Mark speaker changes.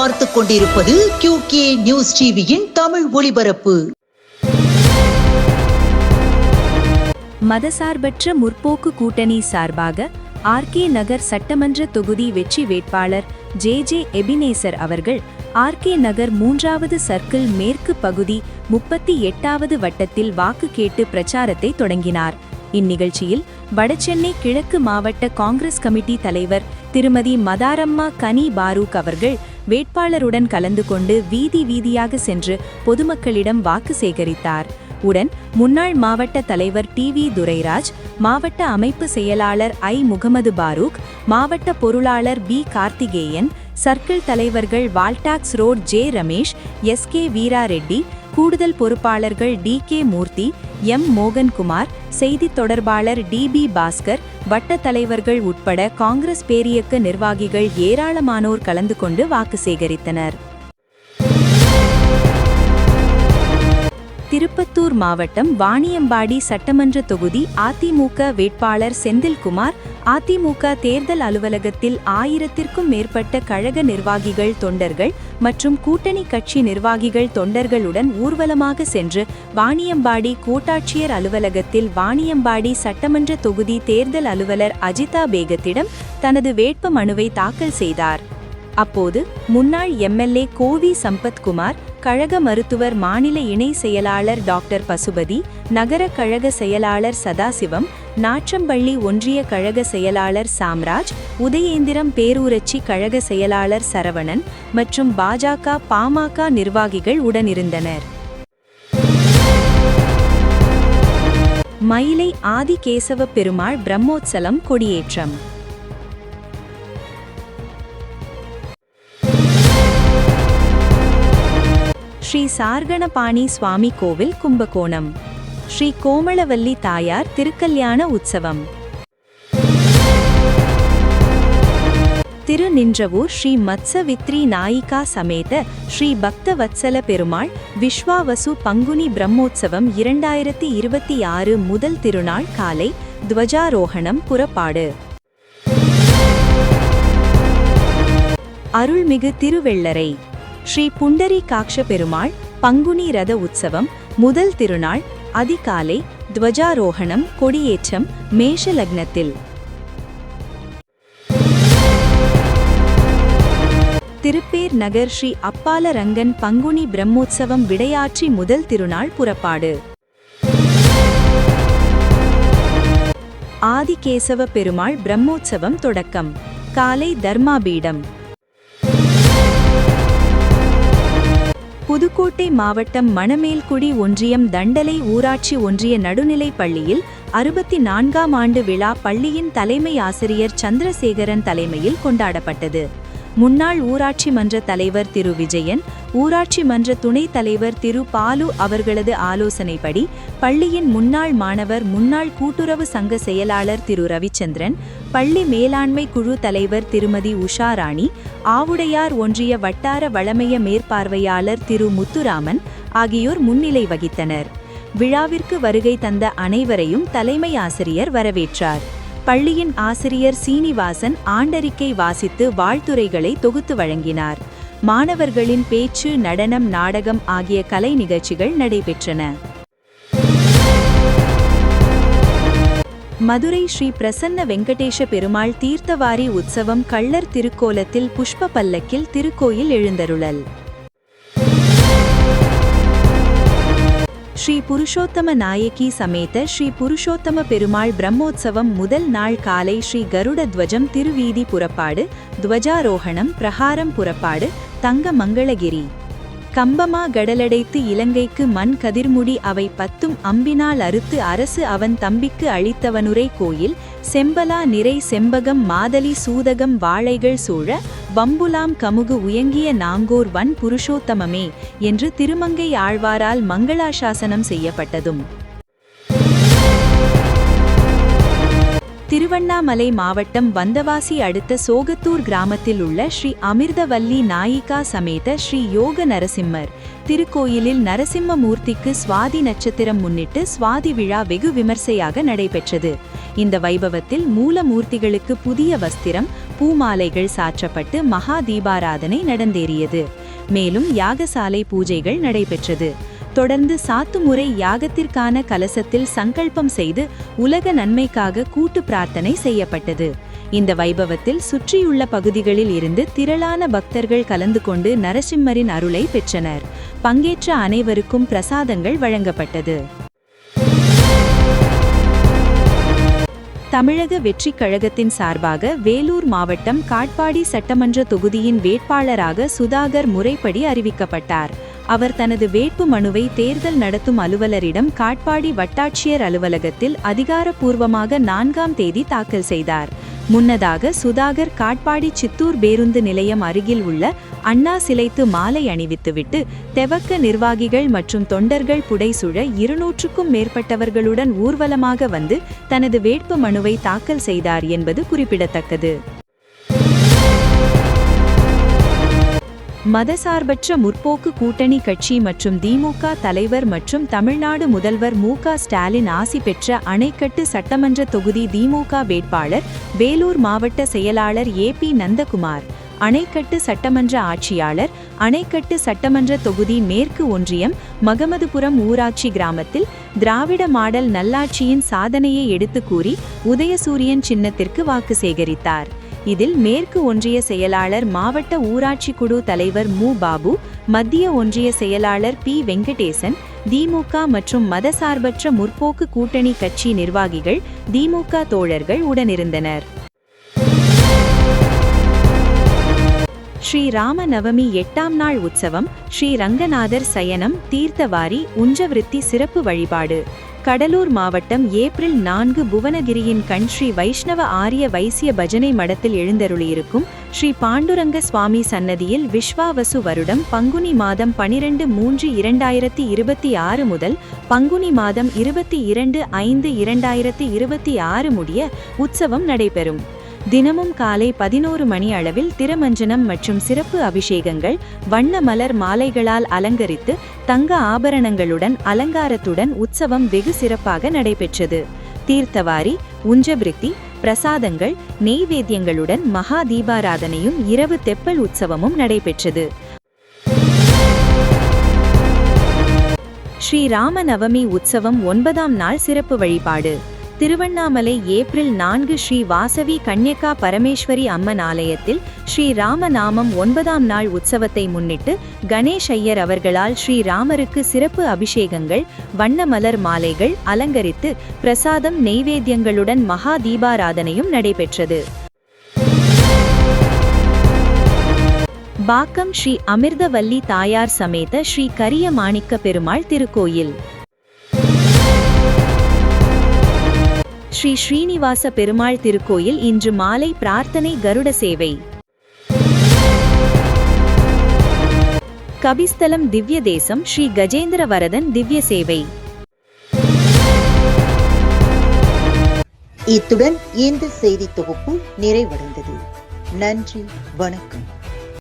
Speaker 1: பார்த்துக் கொண்டிருப்பது QK news டிவியின் தமிழ் ஒளிபரப்பு.
Speaker 2: மதசார்பற்ற முற்போக்கு கூட்டணி சார்பாக RK நகர் சட்டமன்ற தொகுதி வெற்றி வேட்பாளர் JJ எபினேசர் அவர்கள் RK நகர் 3வது சர்க்கிள் மேற்கு பகுதி 38வது வட்டத்தில் வாக்கு கேட்டு பிரச்சாரத்தை தொடங்கினார். இந்நிகழ்ச்சியில் வடசென்னை கிழக்கு மாவட்ட காங்கிரஸ் கமிட்டி தலைவர் திருமதி மதாரம்மா கனி பாரூக் அவர்கள் வேட்பாளருடன் கலந்து கொண்டு வீதி வீதியாக சென்று பொதுமக்களிடம் வாக்கு சேகரித்தார். உடன் முன்னாள் மாவட்ட தலைவர் TV துரைராஜ், மாவட்ட அமைப்பு செயலாளர் I முகமது பாரூக், மாவட்ட பொருளாளர் B கார்த்திகேயன், சர்க்கிள் தலைவர்கள் Walltax road J Ramesh, SK Veera Reddy, கூடுதல் பொறுப்பாளர்கள் DK மூர்த்தி, M மோகன்குமார், செய்தி தொடர்பாளர் DB பாஸ்கர், வட்ட தலைவர்கள் உட்பட காங்கிரஸ் பேரியக்க நிர்வாகிகள் ஏராளமானோர் கலந்து கொண்டு வாக்கு சேகரித்தனர். திருப்பத்தூர் மாவட்டம் வாணியம்பாடி சட்டமன்ற தொகுதி அதிமுக வேட்பாளர் செந்தில்குமார் அதிமுக தேர்தல் அலுவலகத்தில் 1000க்கும் மேற்பட்ட கழக நிர்வாகிகள் தொண்டர்கள் மற்றும் கூட்டணி கட்சி நிர்வாகிகள் தொண்டர்களுடன் ஊர்வலமாக சென்று வாணியம்பாடி கோட்டாட்சியர் அலுவலகத்தில் வாணியம்பாடி சட்டமன்ற தொகுதி தேர்தல் அலுவலர் அஜிதா பேகத்திடம் தனது வேட்பு மனுவை தாக்கல் செய்தார். அப்போது முன்னாள் MLA கோவி சம்பத்குமார், கழக மருத்துவர் மாநில இணை செயலாளர் டாக்டர் பசுபதி, நகர கழக செயலாளர் சதாசிவம், நாற்றம்பள்ளி ஒன்றிய கழக செயலாளர் சாம்ராஜ், உதயேந்திரம் பேரூராட்சி கழக செயலாளர் சரவணன் மற்றும் பாஜக பாமக நிர்வாகிகள் உடனிருந்தனர். மயிலை ஆதி கேசவ பெருமாள் பிரம்மோற்சவம் கொடியேற்றம். ஸ்ரீ சார்கணபாணி சுவாமி கோவில் கும்பகோணம். ஸ்ரீ கோமளவல்லி தாயார் திருக்கல்யாண உற்சவம். திருநின்றவூர் ஸ்ரீ மத்சவித்ரி நாயிகா சமேத ஸ்ரீ பக்த வத்சல பெருமாள் விஸ்வாவசு பங்குனி பிரம்மோற்சவம் 2026 முதல் திருநாள் காலை துவஜாரோகணம் புறப்பாடு. அருள்மிகு திருவெள்ளரை ஸ்ரீ புண்டரி காக்ஷ பெருமாள் பங்குனி ரத உற்சவம் முதல் திருநாள் அதிகாலை துவஜாரோகணம் கொடியேற்றம் மேஷ லக்னத்தில். திருப்பேர் நகர் ஸ்ரீ அப்பால ரங்கன் பங்குனி பிரம்மோற்சவம் விடையாற்றி முதல் திருநாள் புறப்பாடு. ஆதிகேசவ பெருமாள் பிரம்மோற்சவம் தொடக்கம் காலை தர்மாபீடம். புதுக்கோட்டை மாவட்டம் மணமேல்குடி ஒன்றியம் தண்டலை ஊராட்சி ஒன்றிய நடுநிலைப் பள்ளியில் 64ஆம் ஆண்டு விழா பள்ளியின் தலைமை ஆசிரியர் சந்திரசேகரன் தலைமையில் கொண்டாடப்பட்டது. முன்னாள் ஊராட்சி மன்ற தலைவர் திரு விஜயன், ஊராட்சி மன்ற துணைத் தலைவர் திரு பாலு அவர்களது ஆலோசனைப்படி பள்ளியின் முன்னாள் மாணவர் முன்னாள் கூட்டுறவு சங்க செயலாளர் திரு ரவிச்சந்திரன், பள்ளி மேலாண்மை குழு தலைவர் திருமதி உஷாராணி, ஆவுடையார் ஒன்றிய வட்டார வளமைய மேற்பார்வையாளர் திரு முத்துராமன் ஆகியோர் முன்னிலை வகித்தனர். விழாவிற்கு வருகை தந்த அனைவரையும் தலைமை ஆசிரியர் வரவேற்றார். பள்ளியின் ஆசிரியர் சீனிவாசன் ஆண்டறிக்கை வாசித்து வாழ்த்துரைகளை தொகுத்து வழங்கினார். மாணவர்களின் பேச்சு, நடனம், நாடகம் ஆகிய கலை நிகழ்ச்சிகள் நடைபெற்றன. மதுரை ஸ்ரீ பிரசன்ன வெங்கடேஷ பெருமாள் தீர்த்தவாரி உற்சவம் கள்ளர் திருக்கோலத்தில் புஷ்ப பல்லக்கில் திருக்கோயில் எழுந்தருளல். ஸ்ரீ புருஷோத்தம நாயகி சமேத ஸ்ரீ புருஷோத்தம பெருமாள் பிரம்மோற்சவம் முதல் நாள் காலை ஸ்ரீ கருட துவஜம் திருவீதி புறப்பாடு, துவஜாரோகணம், பிரகாரம் புறப்பாடு, தங்க மங்களகிரி. கம்பமா கடலடைத்து இலங்கைக்கு மண் கதிர்முடி அவை 10ம் அம்பினால் அறுத்து அரசு அவன் தம்பிக்கு அளித்தவனுரை கோயில், செம்பலா நிறை செம்பகம் மாதலி சூதகம் வாழைகள் சூழ வம்புலாம் கமுகு உயங்கிய நாங்கோர் வன் புருஷோத்தமமே என்று திருமங்கை ஆழ்வாரால் மங்களாசாசனம் செய்யப்பட்டதும். திருவண்ணாமலை மாவட்டம் வந்தவாசி அடுத்த சோகத்தூர் கிராமத்தில் உள்ள ஸ்ரீ அமிர்தவல்லி நாயிகா சமேத ஸ்ரீ யோக நரசிம்மர் திருக்கோயிலில் நரசிம்ம மூர்த்திக்கு சுவாதி நட்சத்திரம் முன்னிட்டு சுவாதி விழா வெகு விமர்சையாக நடைபெற்றது. இந்த வைபவத்தில் மூல மூர்த்திகளுக்கு புதிய வஸ்திரம், பூமாலைகள் சாற்றப்பட்டு மகா தீபாராதனை நடந்தேறியது. மேலும் யாகசாலை பூஜைகள் நடைபெற்றது. தொடர்ந்து சாத்துமுறை யாகத்திற்கான கலசத்தில் சங்கல்பம் செய்து உலக நன்மைக்காக கூட்டு பிரார்த்தனை செய்யப்பட்டது. இந்த வைபவத்தில் சுற்றியுள்ள பகுதிகளில் இருந்து திரளான பக்தர்கள் கலந்து கொண்டு நரசிம்மரின் அருளை பெற்றனர். பங்கேற்ற அனைவருக்கும் பிரசாதங்கள் வழங்கப்பட்டது. தமிழக வெற்றிக் கழகத்தின் சார்பாக வேலூர் மாவட்டம் காட்பாடி சட்டமன்ற தொகுதியின் வேட்பாளராக சுதாகர் முறைப்படி அறிவிக்கப்பட்டார். அவர் தனது வேட்பு மனுவை தேர்தல் நடத்தும் அலுவலரிடம் காட்பாடி வட்டாட்சியர் அலுவலகத்தில் அதிகாரப்பூர்வமாக 4ஆம் தேதி தாக்கல் செய்தார். முன்னதாக சுதாகர் காட்பாடி சித்தூர் பேருந்து நிலையம் அருகில் உள்ள அண்ணா சிலைக்கு மாலை அணிவித்துவிட்டு தெவக்க நிர்வாகிகள் மற்றும் தொண்டர்கள் புடைசூழ 200க்கும் மேற்பட்டவர்களுடன் ஊர்வலமாக வந்து தனது வேட்பு மனுவை தாக்கல் செய்தார் என்பது குறிப்பிடத்தக்கது. மதசார்பற்ற முற்போக்கு கூட்டணி கட்சி மற்றும் திமுக தலைவர் மற்றும் தமிழ்நாடு முதல்வர் மு.க. ஸ்டாலின் ஆசி பெற்ற அணைக்கட்டு சட்டமன்ற தொகுதி திமுக வேட்பாளர் வேலூர் மாவட்ட செயலாளர் ஏ.பி. நந்தகுமார், அணைக்கட்டு சட்டமன்ற ஆட்சியாளர், அணைக்கட்டு சட்டமன்ற தொகுதி மேற்கு ஒன்றியம் மகமதுபுரம் ஊராட்சி கிராமத்தில் திராவிட மாடல் நல்லாட்சியின் சாதனையை எடுத்து கூறி உதயசூரியன் சின்னத்திற்கு வாக்கு சேகரித்தார். இதில் மேற்கு ஒன்றிய செயலாளர், மாவட்ட ஊராட்சி குழு தலைவர் மு. பாபு, மத்திய ஒன்றிய செயலாளர் பி. வெங்கடேசன், திமுக மற்றும் மதசார்பற்ற முற்போக்கு கூட்டணி கட்சி நிர்வாகிகள், திமுக தோழர்கள் உடனிருந்தனர். ஸ்ரீ ராம நவமி 8ஆம் நாள் உற்சவம், ஸ்ரீ ரங்கநாதர் சயனம் தீர்த்தவாரி உஞ்சவிருத்தி சிறப்பு வழிபாடு. கடலூர் மாவட்டம் ஏப்ரல் 4 புவனகிரியின் கண் ஸ்ரீ வைஷ்ணவ ஆரிய வைசிய பஜனை மடத்தில் எழுந்தருளியிருக்கும் ஸ்ரீ பாண்டுரங்க சுவாமி சன்னதியில் விஸ்வாவசு வருடம் பங்குனி மாதம் 12/3/2026 முதல் பங்குனி மாதம் 22/5/2026 முடிய உற்சவம் நடைபெறும். தினமும் காலை 11 மணி அளவில் திருமஞ்சனம் மற்றும் சிறப்பு அபிஷேகங்கள், வண்ண மலர் மாலைகளால் அலங்கரித்து தங்க ஆபரணங்களுடன் அலங்காரத்துடன் உற்சவம் வெகு சிறப்பாக நடைபெற்றது. தீர்த்தவாரி, உஞ்சபிருத்தி, பிரசாதங்கள், நெய்வேத்தியங்களுடன் மகா தீபாராதனையும் இரவு தெப்பல் உற்சவமும் நடைபெற்றது. ஸ்ரீ ராம நவமி உற்சவம் 9ஆம் நாள் சிறப்பு வழிபாடு. திருவண்ணாமலை ஏப்ரல் 4 ஸ்ரீ வாசவி கன்யகா பரமேஸ்வரி அம்மன் ஆலயத்தில் ஸ்ரீ ராம நாமம் 9ஆம் நாள் உற்சவத்தை முன்னிட்டு கணேஷ் ஐயர் அவர்களால் ஸ்ரீ ராமருக்கு சிறப்பு அபிஷேகங்கள், வண்ண மலர் மாலைகள் அலங்கரித்து பிரசாதம், நெய்வேத்தியங்களுடன் மகா தீபாராதனையும் நடைபெற்றது. பாக்கம் ஸ்ரீ அமிர்தவல்லி தாயார் சமேத ஸ்ரீ கரிய மாணிக்க பெருமாள் திருக்கோயில். ஸ்ரீ ஸ்ரீனிவாச பெருமாள் திருக்கோயில் இன்று மாலை பிரார்த்தனை கருட சேவை. கபிஸ்தலம் திவ்ய தேசம் ஸ்ரீ கஜேந்திர வரதன் திவ்ய சேவை.
Speaker 1: இத்துடன் இந்த செய்தி தொகுப்பு நிறைவடைந்தது. நன்றி, வணக்கம்.